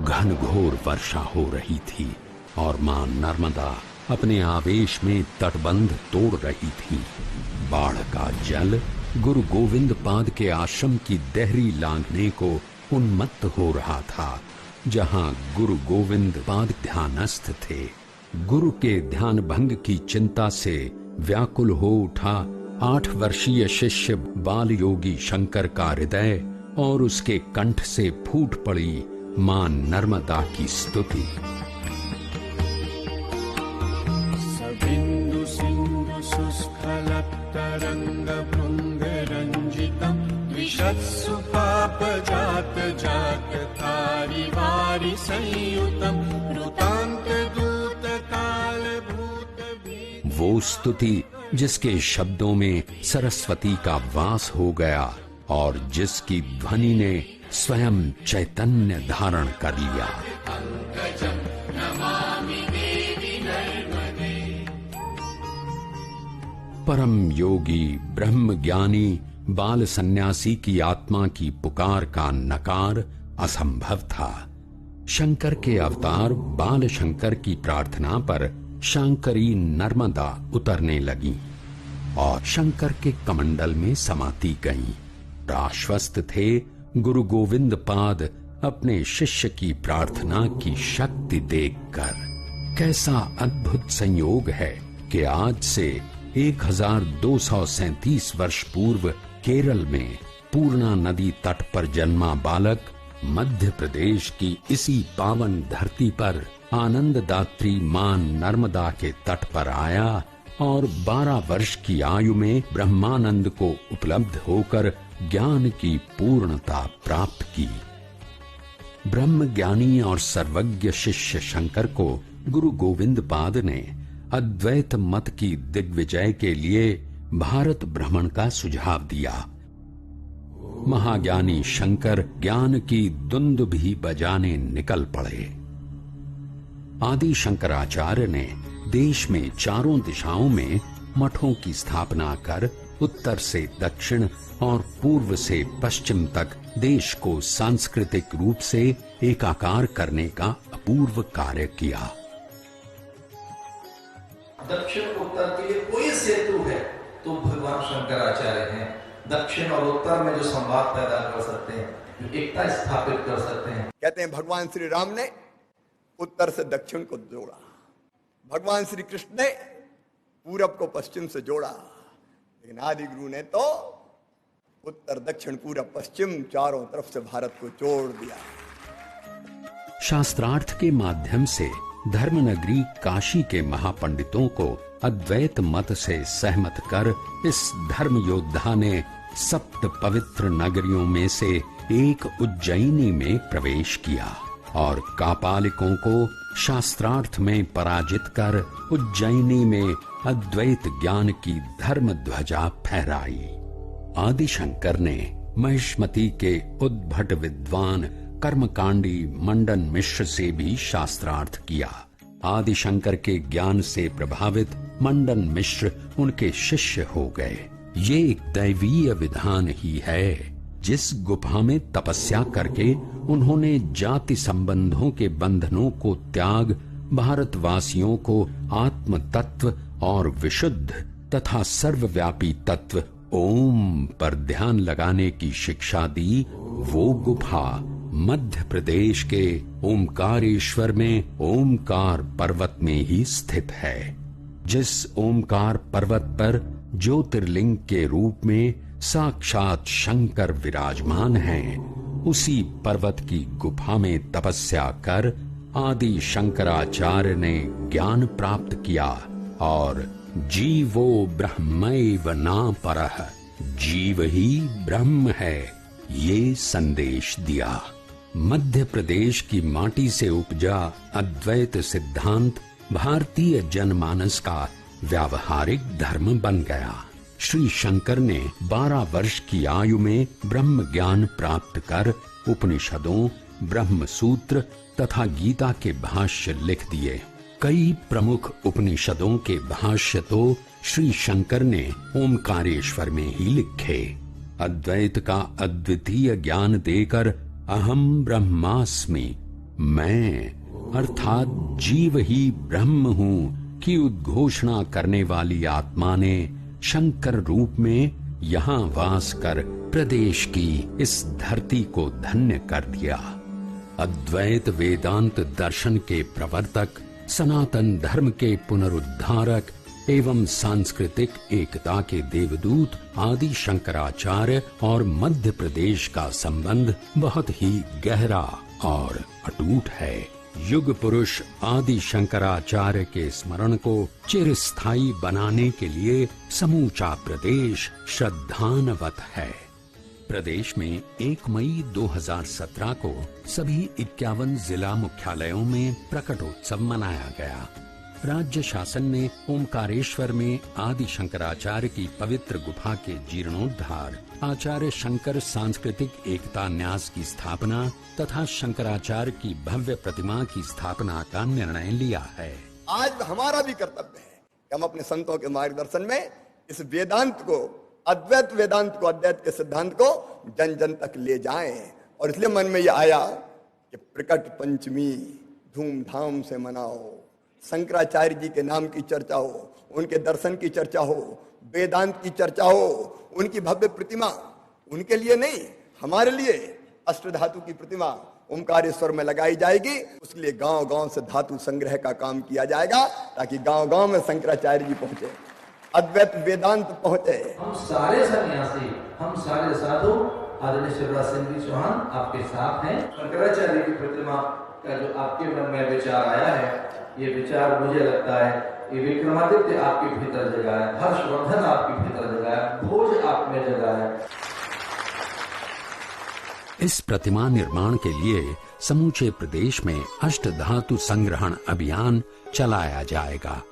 घनघोर वर्षा हो रही थी और मां नर्मदा अपने आवेश में तटबंध तोड़ रही थी। बाढ़ का जल गुरु गोविंद पाद के आश्रम की देहरी लांघने को उन्मत्त हो रहा था, जहां गुरु गोविंद पाद ध्यानस्थ थे। गुरु के ध्यान भंग की चिंता से व्याकुल हो उठा 8 वर्षीय शिष्य बाल योगी शंकर का हृदय, और उसके कंठ से फूट पड़ी मां नर्मदा की स्तुति। सबिंदु सिंधु सुस्खलत तरंग भृंग रंजितम विशत्सु पाप जात जात तारि वारि संयुतम रुतांत दूत काल भूत भी। वो स्तुति जिसके शब्दों में सरस्वती का वास हो गया और जिसकी ध्वनि ने स्वयं चैतन्य धारण कर लिया। परम योगी ब्रह्म ज्ञानी बाल सन्यासी की आत्मा की पुकार का नकार असंभव था। शंकर के अवतार बाल शंकर की प्रार्थना पर शांकरी नर्मदा उतरने लगी और शंकर के कमंडल में समाती गईं। आश्वस्त थे गुरु गोविंद पाद अपने शिष्य की प्रार्थना की शक्ति देखकर। कैसा अद्भुत संयोग है कि आज से 1237 वर्ष पूर्व केरल में पूर्णा नदी तट पर जन्मा बालक मध्य प्रदेश की इसी पावन धरती पर आनंददात्री मां नर्मदा के तट पर आया और 12 वर्ष की आयु में ब्रह्मानंद को उपलब्ध होकर ज्ञान की पूर्णता प्राप्त की। ब्रह्म ज्ञानी और सर्वज्ञ शिष्य शंकर को गुरु गोविंद पाद ने अद्वैत मत की दिग्विजय के लिए भारत भ्रमण का सुझाव दिया। महाज्ञानी शंकर ज्ञान की दुंदुभी बजाने निकल पड़े। आदि शंकराचार्य ने देश में चारों दिशाओं में मठों की स्थापना कर उत्तर से दक्षिण और पूर्व से पश्चिम तक देश को सांस्कृतिक रूप से एकाकार करने का अपूर्व कार्य किया। दक्षिण उत्तर के लिए कोई सेतु है तो भगवान शंकराचार्य हैं। दक्षिण और उत्तर में जो संवाद पैदा कर सकते हैं, जो एकता स्थापित कर सकते हैं। कहते हैं भगवान श्री राम ने उत्तर से दक्षिण को जोड़ा, भगवान श्री कृष्ण ने पूरब को पश्चिम से जोड़ा, लेकिन आदि गुरु ने तो उत्तर दक्षिण पूरब पश्चिम चारों तरफ से भारत को जोड़ दिया। शास्त्रार्थ के माध्यम से धर्मनगरी काशी के महापंडितों को अद्वैत मत से सहमत कर इस धर्म योद्धा ने 7 पवित्र नगरियों में से एक उज्जैनी में प्रवेश किया और कापालिकों को शास्त्रार्थ में पराजित कर उज्जैनी में अद्वैत ज्ञान की धर्म ध्वजा फहराई। आदि शंकर ने महिष्मती के उद्भट विद्वान कर्मकांडी मंडन मिश्र से भी शास्त्रार्थ किया। आदि शंकर के ज्ञान से प्रभावित मंडन मिश्र उनके शिष्य हो गए। ये एक दैवीय विधान ही है। जिस गुफा में तपस्या करके उन्होंने जाति संबंधों के बंधनों को त्याग भारतवासियों को आत्म तत्व और विशुद्ध तथा सर्वव्यापी तत्व ओम पर ध्यान लगाने की शिक्षा दी, वो गुफा मध्य प्रदेश के ओमकारेश्वर में ओमकार पर्वत में ही स्थित है। जिस ओमकार पर्वत पर ज्योतिर्लिंग के रूप में साक्षात शंकर विराजमान हैं, उसी पर्वत की गुफा में तपस्या कर आदि शंकराचार्य ने ज्ञान प्राप्त किया और जीवो ब्रह्मैव न परः, जीव ही ब्रह्म है, ये संदेश दिया। मध्य प्रदेश की माटी से उपजा अद्वैत सिद्धांत भारतीय जनमानस का व्यावहारिक धर्म बन गया। श्री शंकर ने 12 वर्ष की आयु में ब्रह्म ज्ञान प्राप्त कर उपनिषदों, ब्रह्म सूत्र तथा गीता के भाष्य लिख दिए। कई प्रमुख उपनिषदों के भाष्य तो श्री शंकर ने ओमकारेश्वर में ही लिखे। अद्वैत का अद्वितीय ज्ञान देकर अहम ब्रह्मास्मि, मैं अर्थात जीव ही ब्रह्म हूँ की उद्घोषणा करने वाली आत्मा ने शंकर रूप में यहाँ वास कर प्रदेश की इस धरती को धन्य कर दिया। अद्वैत वेदांत दर्शन के प्रवर्तक, सनातन धर्म के पुनरुद्धारक एवं सांस्कृतिक एकता के देवदूत आदि शंकराचार्य और मध्य प्रदेश का संबंध बहुत ही गहरा और अटूट है। युग पुरुष आदि शंकराचार्य के स्मरण को चिरस्थायी बनाने के लिए समूचा प्रदेश श्रद्धानवत है। प्रदेश में 1 मई 2017 को सभी 51 जिला मुख्यालयों में प्रकटोत्सव मनाया गया। राज्य शासन ने ओमकारेश्वर में आदि शंकराचार्य की पवित्र गुफा के जीर्णोद्धार, आचार्य शंकर सांस्कृतिक एकता न्यास की स्थापना तथा शंकराचार्य की भव्य प्रतिमा की स्थापना का निर्णय लिया है। आज हमारा भी कर्तव्य है कि हम अपने संतों के मार्गदर्शन में इस वेदांत को, अद्वैत वेदांत को, अद्वैत के सिद्धांत को जन जन तक ले जाएं। और इसलिए मन में यह आया कि प्रकट पंचमी धूमधाम से मनाओ, शंकराचार्य जी के नाम की चर्चा हो, उनके दर्शन की चर्चा हो, वेदांत की चर्चा हो, उनकी भव्य प्रतिमा उनके लिए नहीं, हमारे लिए अष्टधातु की प्रतिमा ओमकारेश्वर में लगाई जाएगी। उसके लिए गांव गांव से धातु संग्रह का काम किया जाएगा ताकि गांव गांव में शंकराचार्य जी पहुंचे, अद्वैत वेदांत पहुंचे। हम सारे सन्यासी, हम सारे साधु आदरणीय शिवराज सिंह जी चौहान आपके साथ हैं। शंकराचार्य की प्रतिमा का जो आपके मन में विचार आया है, ये विचार मुझे लगता है ये विक्रमादित्य आपके भीतर जगा है, हर्षवर्धन आपके भीतर जगा है, भोज आप में जगा है। इस प्रतिमा निर्माण के लिए समूचे प्रदेश में अष्टधातु संग्रहण अभियान चलाया जाएगा।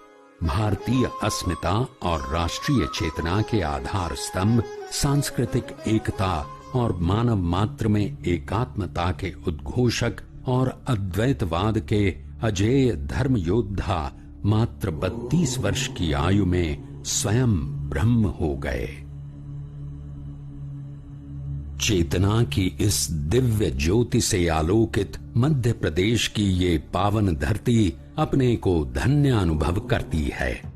भारतीय अस्मिता और राष्ट्रीय चेतना के आधार स्तंभ, सांस्कृतिक एकता और मानव मात्र में एकात्मता के उद्घोषक और अद्वैतवाद के अजेय धर्म योद्धा मात्र 32 वर्ष की आयु में स्वयं ब्रह्म हो गए। चेतना की इस दिव्य ज्योति से आलोकित मध्य प्रदेश की ये पावन धरती अपने को धन्य अनुभव करती है।